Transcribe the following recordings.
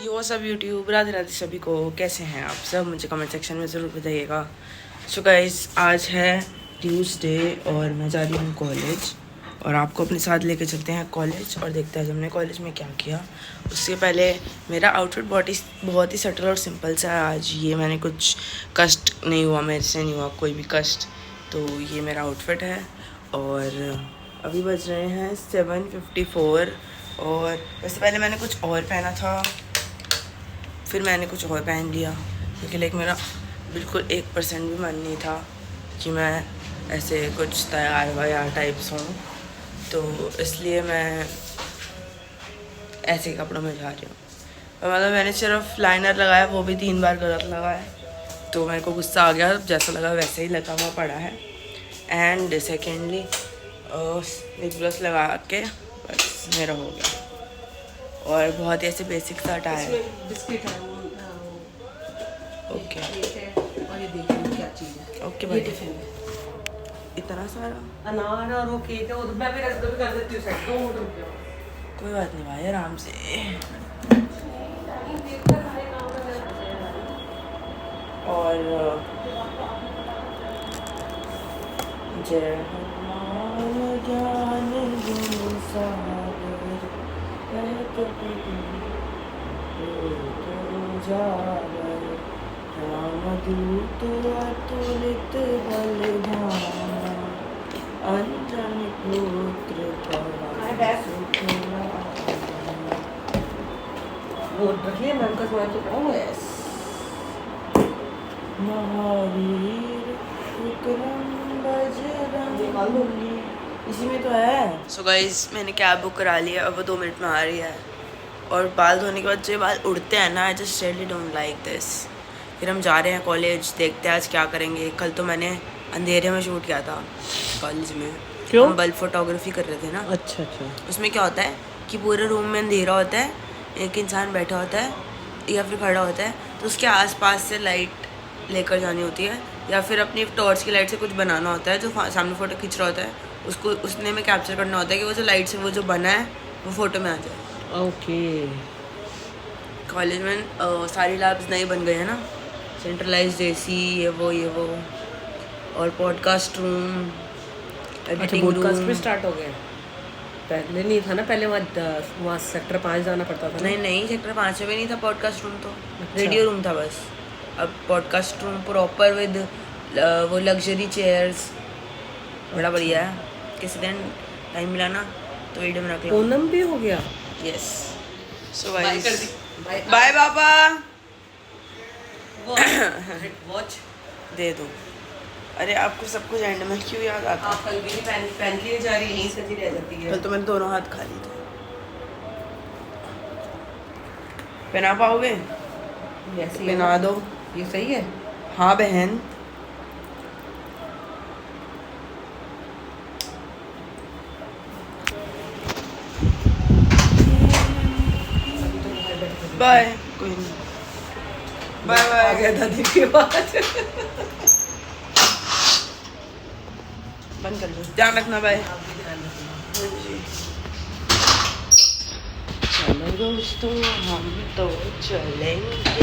यो सब यूट्यूब राधे राधे सभी को। कैसे हैं आप सब, मुझे कमेंट सेक्शन में ज़रूर बताइएगा। सो गाइस, आज है ट्यूसडे और मैं जा रही हूँ कॉलेज और आपको अपने साथ लेके चलते हैं कॉलेज और देखते हैं आज हमने कॉलेज में क्या किया। उससे पहले मेरा आउटफिट बहुत ही सटल और सिंपल सा है आज। ये मैंने कुछ कष्ट नहीं हुआ, मेरे से नहीं हुआ कोई भी कष्ट। तो ये मेरा आउटफिट है और अभी बज रहे हैं 7:54 और वैसे पहले मैंने कुछ और पहना था, फिर मैंने कुछ और पहन लिया क्योंकि लाइक मेरा बिल्कुल 1% भी मन नहीं था कि मैं ऐसे कुछ तैयार व्यार टाइप्स हूँ, तो इसलिए मैं ऐसे कपड़ों में जा रही हूँ। और मतलब मैंने सिर्फ लाइनर लगाया, वो भी 3 बार गलत लगाया, तो मेरे को गुस्सा आ गया। जैसा लगा वैसे ही लगा हुआ पड़ा है। एंड सेकेंडली लिप ग्लॉस लगा के बस मेरा हो गया। और बहुत ही ऐसे बेसिक सा अटायर है। बिस्किट है ओके और ये देखिए क्या चीज़ है। ओके ये भाई, टिफिन है, इतना सारा अनार और वो केक है। वो मैं भी रख कर देती हूँ सेट। 2 मिनट रुक जाओ। कोई बात नहीं भाई, आराम से। और जय हनुमान ज्ञान गुण सागर उजागर रामदूत अतुलित बलधामा अंजन पुत्र पवन सुत नामा। वो रखिए मैं उनका सवाल तो पढ़ाऊँ। यस, महावीर विक्रम बजरंगी, इसी में तो है। सो गाइस, मैंने कैब बुक करा लिया, अब वो 2 मिनट में आ रही है। और बाल धोने के बाद जो बाल उड़ते हैं ना, I just really don't like this. फिर हम जा रहे हैं कॉलेज, देखते हैं आज क्या करेंगे। कल तो मैंने अंधेरे में शूट किया था कॉलेज में। क्यों? हम बल्ब फोटोग्राफी कर रहे थे ना। अच्छा अच्छा। उसमें क्या होता है कि पूरे रूम में अंधेरा होता है, एक इंसान बैठा होता है या फिर खड़ा होता है, तो उसके आसपास से लाइट लेकर जानी होती है या फिर अपनी टॉर्च की लाइट से कुछ बनाना होता है। जो सामने फ़ोटो खींच रहा होता है उसको उसने में कैप्चर करना होता है कि वो जो लाइट से वो जो बना है वो फ़ोटो में आ जाए। ओके। कॉलेज में सारी लैब्स नई बन गई है ना, सेंट्रलाइज्ड एसी, ये वो और पॉडकास्ट रूम, एडिटिंग पॉडकास्ट भी रूम। स्टार्ट हो गया। पहले नहीं था ना, पहले वहाँ सेक्टर 5 जाना पड़ता था। नहीं, सेक्टर 5 में भी नहीं था पॉडकास्ट रूम, तो अच्छा। रेडियो रूम था बस। अब पॉडकास्ट रूम प्रॉपर विद वो लग्जरी चेयर्स, बड़ा बढ़िया है। किसी दिन टाइम मिला ना तो वीडियो में रख लो। पूनम भी हो गया। यस। सो गाइस, बाय पापा। वॉच दे दो। अरे आपको सब कुछ एंड में क्यों याद आता? आप कल भी नहीं पहन के नहीं जा रही, यहीं सजी रह जाती है। कल तो मैंने दोनों हाथ खाली थे। पहना पाओगे? वैसे पहना दो। ये सही है। हाँ बहन। बाय। कोई नहीं, बाय आ बाय। गया दादी के बाद। बंद कर दो, ध्यान रखना। बाय। आप भी ध्यान रखना। चलो दोस्तों, हम तो चलेंगे।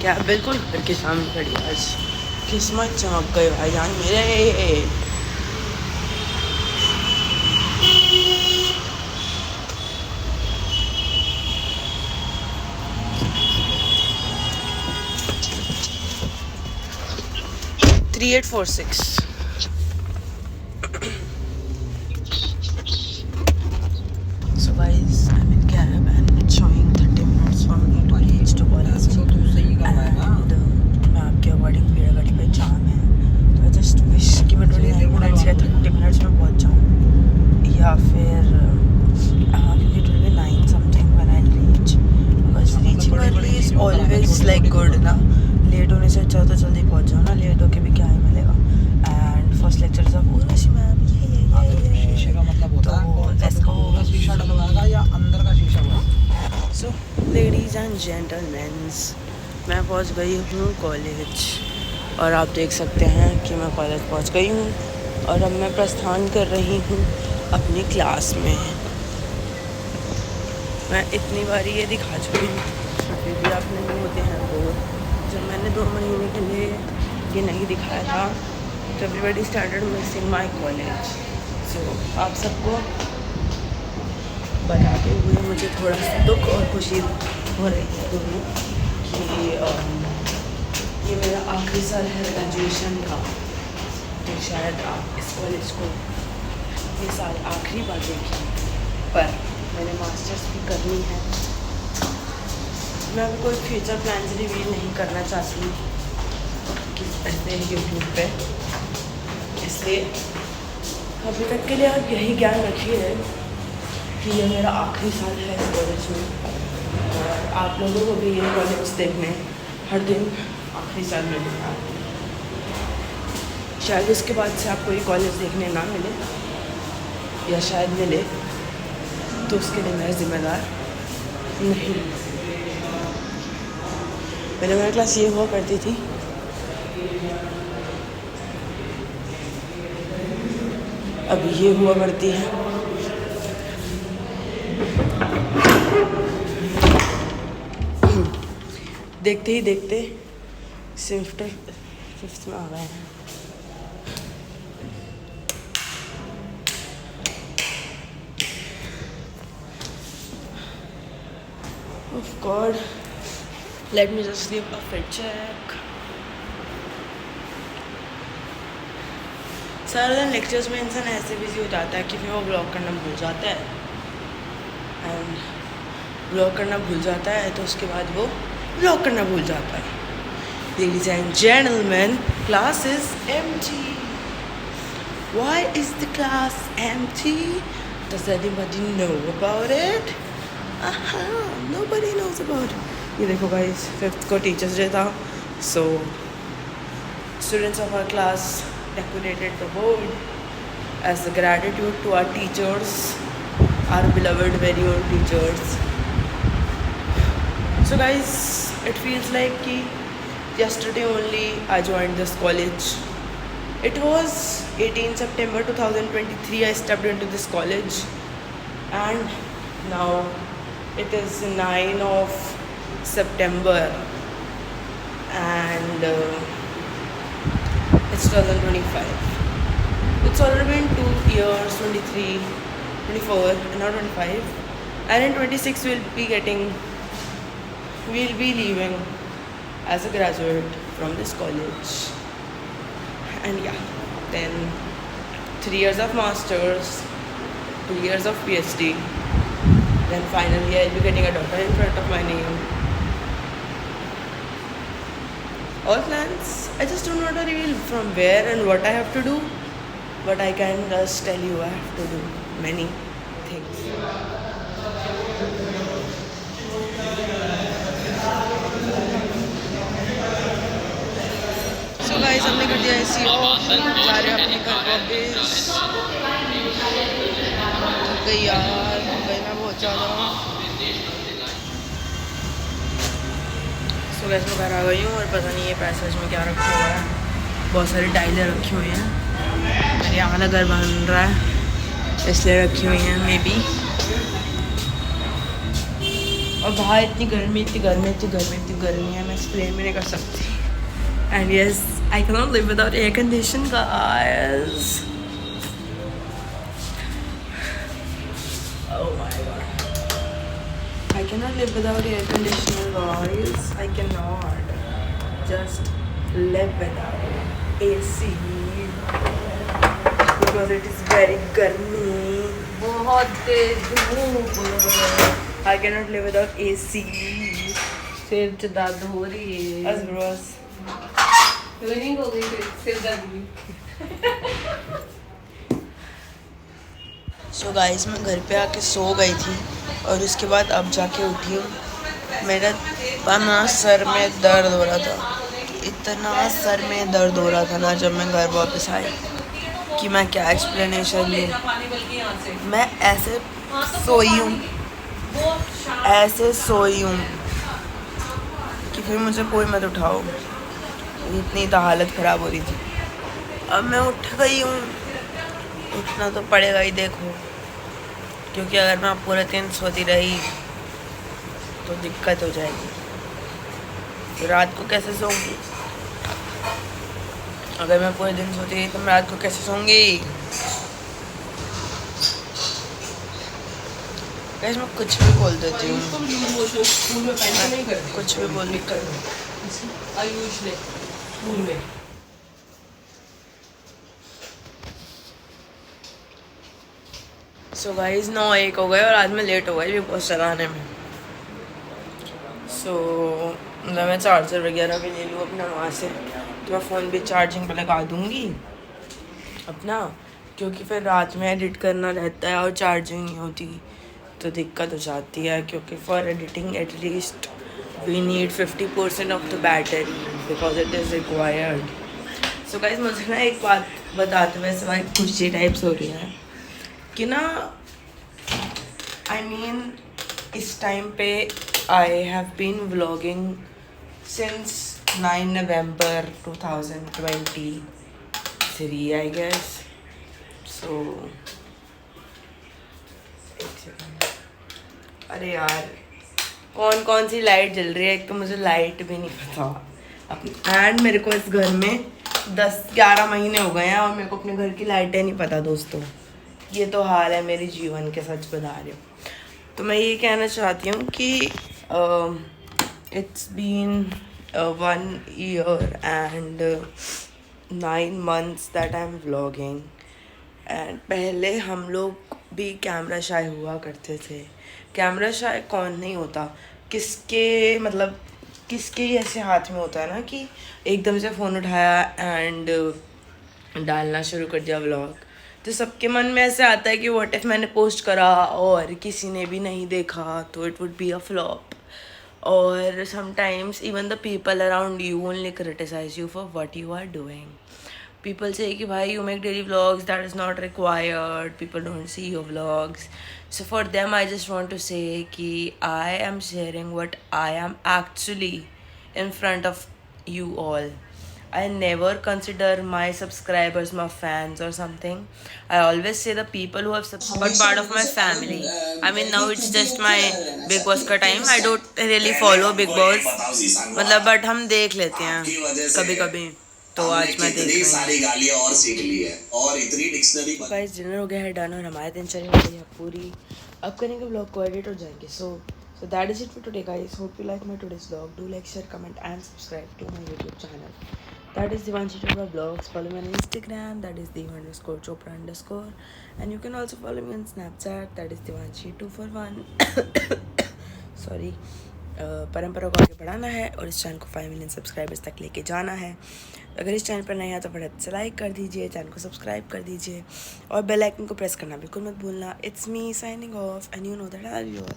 क्या बिल्कुल घर के सामने खड़ी आज। किस्मत चमक गए भाईजान मेरे। Three 846। So guys, I'm in cab and it's showing 30 minutes for me to reach to college. And मैं आपके अकॉर्डिंग मेरा गाड़ी पे जाम है, तो आई जस्ट विश कि मैं 29 मिनट्स या 30 मिनट्स में पहुंच जाऊँ, या फिर क्योंकि 29 something when I reach, because reaching early is always like good ना। लेट होने से अच्छा तो जल्दी पहुंच जाओ ना, लेट होके भी क्या ही मिलेगा। And first lecture of Urvashi ma'am, शीशे का मतलब होता है लेट्स गो। पूरा शीशा डलवाएगा या अंदर का शीशा होगा। सो लेडीज़ एंड जेंटलमेन्स, मैं पहुंच गई हूँ कॉलेज और आप देख सकते हैं कि मैं कॉलेज पहुंच गई हूँ और अब मैं प्रस्थान कर रही हूँ अपनी क्लास में। मैं इतनी बार ये दिखा चुकी हूँ, फिर भी आप नहीं होते हैं बोर। जब मैंने 2 महीने के लिए ये नहीं दिखाया था तो everybody started missing my college. So आप सबको बताते हुए मुझे थोड़ा सा दुख और खुशी हो रही है दोनों कि ये मेरा आखिरी साल है ग्रेजुएशन का। तो शायद आप इस कॉलेज को ये साल आखिरी बार देखिए, पर मैंने मास्टर्स भी करनी है। मैं अभी कोई फ्यूचर प्लान्स रिवील नहीं करना चाहती किस ऐसे यूट्यूब पे, इसलिए अभी तक के लिए आप यही ज्ञान रखिए कि ये मेरा आखिरी साल है इस कॉलेज में। और आप लोगों को भी ये कॉलेज देखने हर दिन आखिरी साल मिलेगा। शायद इसके बाद से आपको ये कॉलेज देखने ना मिले, या शायद मिले तो उसके लिए मैं ज़िम्मेदार नहीं। पहले मेरी क्लास ये हुआ करती थी, अब ये हुआ करती है। देखते ही देखते सेमेस्टर 5th में आ गए हैं। Of God, let me just give a fit check. सारा दिन लेक्चर्स में इंसान ऐसे बिजी हो जाता है कि फिर वो ब्लॉग करना भूल जाता है, एंड ब्लॉग करना भूल जाता है तो उसके बाद वो ब्लॉग करना भूल जाता है। Ladies and gentlemen, class is empty. Why is the class empty? Does anybody know about it? Nobody knows about it. ये देखो guys, 5th को टीचर्स डे था, so students of our class decorated the board as a gratitude to our teachers, our beloved very own teachers. So guys, it feels like कि yesterday only I joined this college. It was 18 September 2023 I stepped into this college, and now it is 9 of September and it's 2025. It's already been 2 years, 23, 24 and now 25, and in 26 we'll be leaving as a graduate from this college. And yeah, then 3 years of masters, 2 years of PhD, then finally I'll be getting a daughter in front of my name. All plans, I just don't want to reveal from where and what I have to do, but I can just tell you I have to do many things. So guys, हमने कर दिया ऐसी of, जा रहे हैं अपने घर वापस। थक गई यार, मुंबई में बहुत ज़्यादा। सो गैस मैं घर आ गई हूँ और पता नहीं ये पैसेज में क्या रखा हुआ है। बहुत सारी टाइलें रखी हुई हैं, मेरे यहाँ वाला घर बन रहा है इसलिए रखी हुई हैं मे बी। और बाहर इतनी गर्मी है, मैं एक्सप्लेन भी नहीं कर सकती। And yes, I cannot live without air condition, guys. Oh my god. I cannot live without air conditioner, guys. I cannot just live without AC because it is very गर्मी, बहुत तेज धूप। I cannot live without AC. सिर च दर्द हो रही है। बस ट्रेनिंग हो गई सिर दर्द की। सो गाइस, मैं घर पे आके सो गई थी और उसके बाद अब जाके उठी हूँ। मेरा इतना सर में दर्द हो रहा था, इतना सर में दर्द हो रहा था ना जब मैं घर वापस आई कि मैं क्या एक्सप्लेनेशन दूँ। मैं ऐसे सोई हूँ कि फिर मुझे कोई मत उठाओ, इतनी तो हालत ख़राब हो रही थी। अब मैं उठ गई हूँ, उठना तो पड़ेगा ही। देखो क्योंकि अगर मैं पूरे दिन सोती रही तो दिक्कत हो जाएगी। तो रात को कैसे सोऊंगी? अगर मैं पूरे दिन सोती रही तो मैं रात को कैसे सोऊंगी? गाइस मैं कुछ भी बोल देती हूँ, कुछ भी बोल कर आयुष ने स्कूल में सो गाइस 9:01 हो गए और आज मैं लेट हो गई बिग बॉस चलाने में। सो मतलब मैं चार्जर वगैरह भी ले लूँ अपना वहाँ से, तो मैं फ़ोन भी चार्जिंग पे लगा दूँगी अपना, क्योंकि फिर रात में एडिट करना रहता है और चार्जिंग नहीं होती तो दिक्कत हो जाती है। क्योंकि for editing at least we need 50% of the battery because it is required. So guys मुझे ना एक बात बताते हुए सवाल खुशी टाइप्स हो रही है कि ना आई मीन इस टाइम पे I have been vlogging since 9 November 2023 I guess. So एक सेकंड, अरे यार कौन कौन सी लाइट जल रही है, एक तो मुझे लाइट भी नहीं पता एंड मेरे को इस घर में 10-11 महीने हो गए हैं और मेरे को अपने घर की लाइटें नहीं पता दोस्तों। ये तो हाल है मेरे जीवन के, सच बता रही हूँ। तो मैं ये कहना चाहती हूँ कि it's been 1 year and 9 months that I am vlogging and पहले हम लोग भी कैमरा शाय हुआ करते थे। कैमरा शाय कौन नहीं होता, किसके मतलब किसके ही ऐसे हाथ में होता है ना कि एकदम से फ़ोन उठाया एंड डालना शुरू कर दिया व्लॉग। तो सबके मन में ऐसे आता है कि व्हाट इफ़ मैंने पोस्ट करा और किसी ने भी नहीं देखा तो it would be a flop. और sometimes even the people around you only criticise you for what you are doing. People say कि भाई you make daily vlogs, that is not required, people don't see your vlogs. So for them I just want to say कि I am sharing what I am actually in front of you all. I never consider my subscribers my fans or something. I always say the people who have supported part of my family. I mean now it's just my Big Boss का time. I don't really follow Big Boss मतलब but हम देख लेते हैं कभी कभी, तो आज मैं देख रही हूँ। सारी गालियाँ और सीख ली है और इतनी डिक्शनरी गाइस डिनर हो गया है डन और हमारे दिनचर्या हो गई है पूरी। अब करेंगे व्लॉग को एडिट हो जाएंगे। So that is it for today guys, hope you like my today's vlog. Do like share comment and subscribe to my YouTube channel, that is Divanshi Chopra vlogs. Follow me on Instagram, that is div_chopra_ and you can also follow me on Snapchat, that is divanshi241 sorry. परंपरा को आगे बढ़ाना है और इस channel को 5 million subscribers तक लेके जाना है। अगर इस चैनल पर नए हैं तो फटाफट से लाइक कर दीजिए, चैनल को सब्सक्राइब कर दीजिए और बेल आइकन को प्रेस करना बिल्कुल मत भूलना। It's me signing off and you know that I love you all.